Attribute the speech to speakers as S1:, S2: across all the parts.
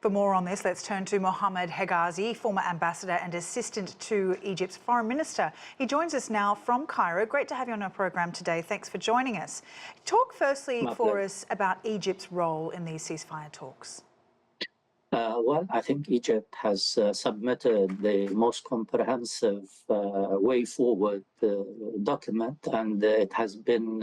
S1: For more on this, let's turn to Mohamed Hegazy, former ambassador and assistant to Egypt's foreign minister. He joins us now from Cairo. Great to have you on our program today. Thanks for joining us. Talk firstly for us about Egypt's role in these ceasefire talks.
S2: Well, I think Egypt has submitted the most comprehensive way forward document, and it has been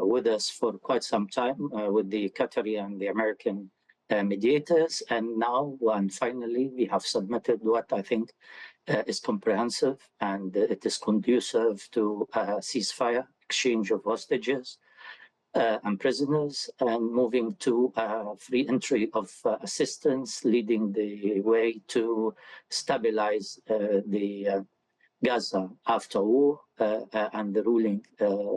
S2: with us for quite some time with the Qatari and the American mediators. And now, and finally, we have submitted what I think is comprehensive, and it is conducive to ceasefire, exchange of hostages, and prisoners, and moving to free entry of assistance, leading the way to stabilize the Gaza after war and the ruling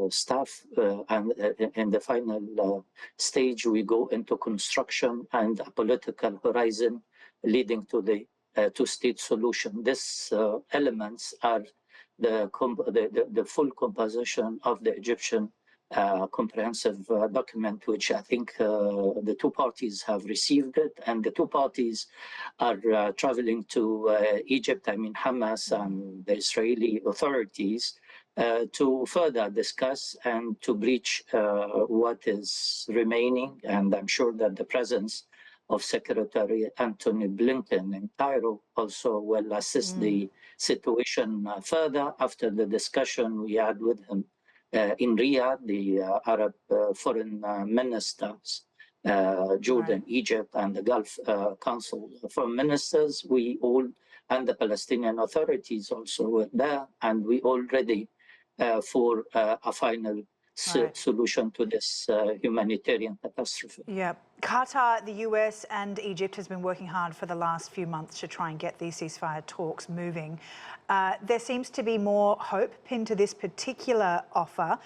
S2: staff. And in the final stage, we go into construction and a political horizon leading to the two-state solution. These elements are the full composition of the Egyptian comprehensive document, which I think the two parties have received it, and the two parties are traveling to Egypt, I mean Hamas and the Israeli authorities, to further discuss and to breach what is remaining. And I'm sure that the presence of Secretary Antony Blinken in Cairo also will assist the situation further after the discussion we had with him in Riyadh, the Arab foreign ministers, Jordan, Egypt, and the Gulf Council foreign ministers. We all, and the Palestinian authorities also were there, and we all ready for a final solution to this humanitarian catastrophe.
S1: Yeah. Qatar, the US and Egypt has been working hard for the last few months to try and get these ceasefire talks moving. There seems to be more hope pinned to this particular offer.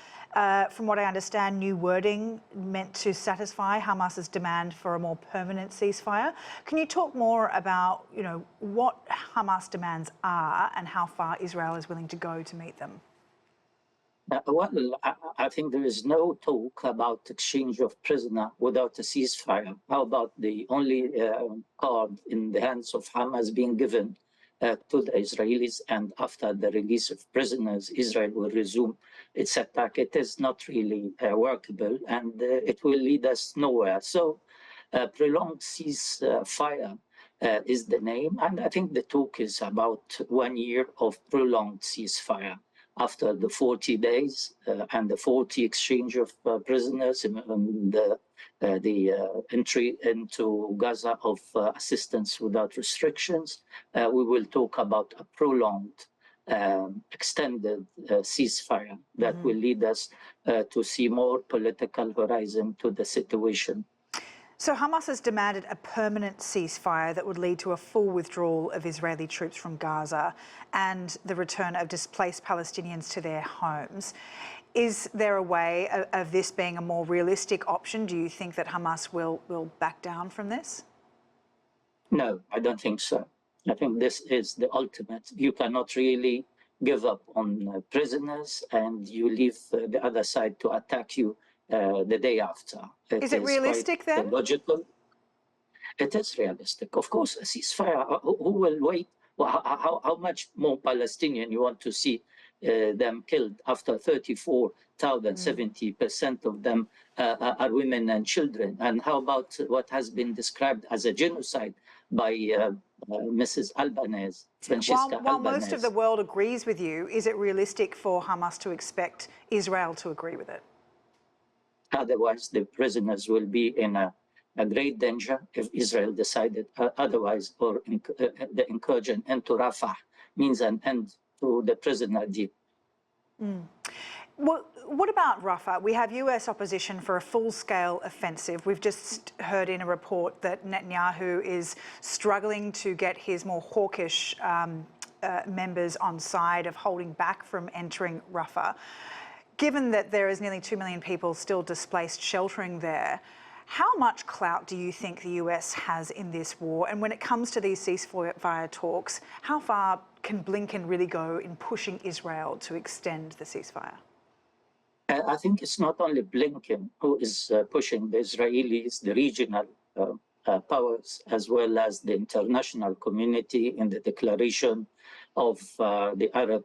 S1: From what I understand, new wording meant to satisfy Hamas's demand for a more permanent ceasefire. Can you talk more about, what Hamas demands are and how far Israel is willing to go to meet them?
S2: Well, I think there is no talk about exchange of prisoner without a ceasefire. How about the only card in the hands of Hamas being given to the Israelis, and after the release of prisoners, Israel will resume its attack? It is not really workable, and it will lead us nowhere. So prolonged ceasefire is the name, and I think the talk is about 1 year of prolonged ceasefire. After the 40 days and the 40 exchange of prisoners and the entry into Gaza of assistance without restrictions, we will talk about a prolonged, extended ceasefire that will lead us to see more political horizon to the situation.
S1: So Hamas has demanded a permanent ceasefire that would lead to a full withdrawal of Israeli troops from Gaza and the return of displaced Palestinians to their homes. Is there a way of this being a more realistic option? Do you think that Hamas will back down from this?
S2: No, I don't think so. I think this is the ultimate. You cannot really give up on prisoners and you leave the other side to attack you the day after.
S1: Is it realistic then?
S2: Logical. It is realistic. Of course, a ceasefire, who will wait? Well, how much more Palestinian you want to see them killed after 34,000, 70% of them are women and children? And how about what has been described as a genocide by Mrs. Albanese, Francesca Albanese?
S1: While most of the world agrees with you, is it realistic for Hamas to expect Israel to agree with it?
S2: Otherwise, the prisoners will be in a great danger if Israel decided otherwise, or the incursion into Rafah means an end to the prisoner deal.
S1: Well, what about Rafah? We have US opposition for a full-scale offensive. We've just heard in a report that Netanyahu is struggling to get his more hawkish members on side of holding back from entering Rafah. Given that there is nearly 2 million people still displaced sheltering there, how much clout do you think the US has in this war? And when it comes to these ceasefire talks, how far can Blinken really go in pushing Israel to extend the ceasefire?
S2: I think it's not only Blinken who is pushing the Israelis, the regional powers, as well as the international community in the declaration of the Arab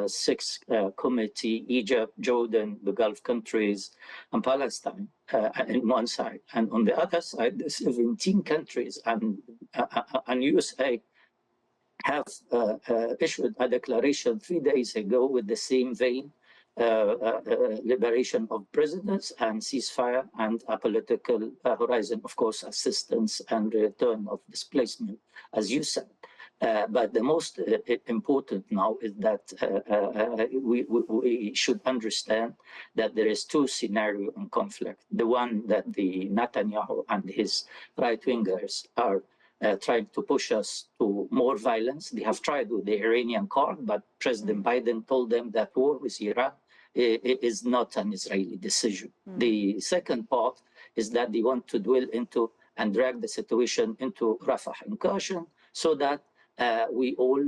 S2: Six Committee, Egypt, Jordan, the Gulf countries, and Palestine on one side. And on the other side, the 17 countries and USA have issued a declaration 3 days ago with the same vein, liberation of prisoners and ceasefire and a political horizon, of course, assistance and return of displacement, as you said. But the most important now is that we should understand that there is two scenarios in conflict. The one that the Netanyahu and his right-wingers are trying to push us to more violence. They have tried with the Iranian card, but President Biden told them that war with Iran is not an Israeli decision. The second part is that they want to dwell into and drag the situation into Rafah incursion so that we all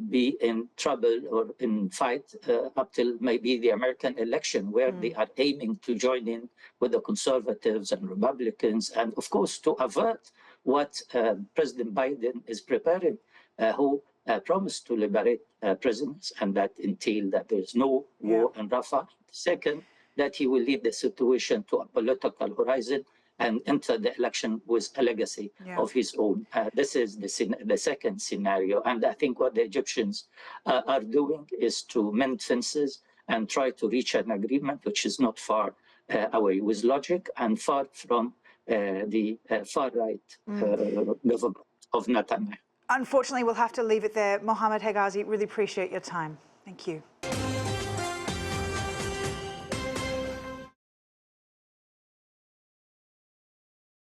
S2: be in trouble or in fight up till maybe the American election, where they are aiming to join in with the conservatives and Republicans, and of course to avert what President Biden is preparing, who promised to liberate prisoners, and that entail that there is no war in Rafah. Second, that he will lead the situation to a political horizon and enter the election with a legacy of his own. This is the second scenario. And I think what the Egyptians are doing is to mend fences and try to reach an agreement, which is not far away, with logic and far from the far-right government of Netanyahu.
S1: Unfortunately, we'll have to leave it there. Mohamed Hegazy, really appreciate your time. Thank you.